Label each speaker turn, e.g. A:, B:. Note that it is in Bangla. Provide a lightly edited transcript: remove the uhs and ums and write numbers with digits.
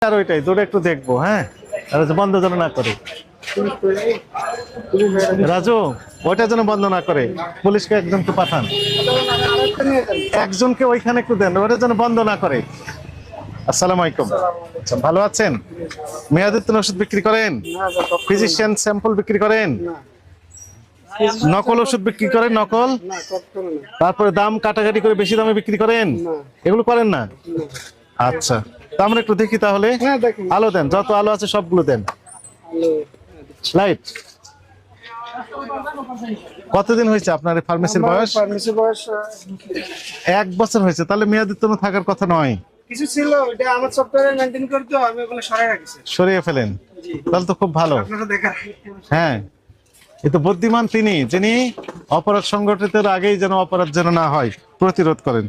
A: আর ওইটাই দৌড়ে একটু দেখবো, হ্যাঁ, আর বন্ধ যেন না করে। রাজু, ওইটা যেন বন্ধ না করে, পুলিশকে একজনকে পাঠান, একজনকে ওইখানে একটু দেন, ওটা যেন বন্ধ না করে। আসসালামু আলাইকুম। আচ্ছা, ভালো আছেন? মেয়াদোত্তীর্ণ ওষুধ বিক্রি করেন? ফিজিশিয়ান স্যাম্পল বিক্রি করেন? নকল ওষুধ বিক্রি করেন? নকল, তারপরে দাম কাটাকাটি করে বেশি দামে বিক্রি করেন? এগুলো করেন না? আচ্ছা, তা আমরা একটু দেখি তাহলে। আলো দেন, যত আলো আছে সবগুলো দেন। লাইট। কতদিন হয়েছে আপনার এই ফার্মেসির বয়স?
B: ফার্মেসি বয়স
A: 1 বছর হয়েছে, তাহলে মেয়াদোত্তীর্ণ থাকার কথা নয়।
B: কিছু ছিল, এটা আমার সফটওয়্যারে মেইনটেইন করতে, আমি ওগুলো সরাই রাখছি।
A: সরিয়ে ফেলেন, তাহলে তো খুব ভালো।
B: আপনারা দেখা
A: হ্যাঁ, এ তো বুদ্ধিমান তিনি, যিনি অপরাধ সংগঠিতের আগেই যেন অপরাধ যেন না হয় প্রতিরোধ করেন।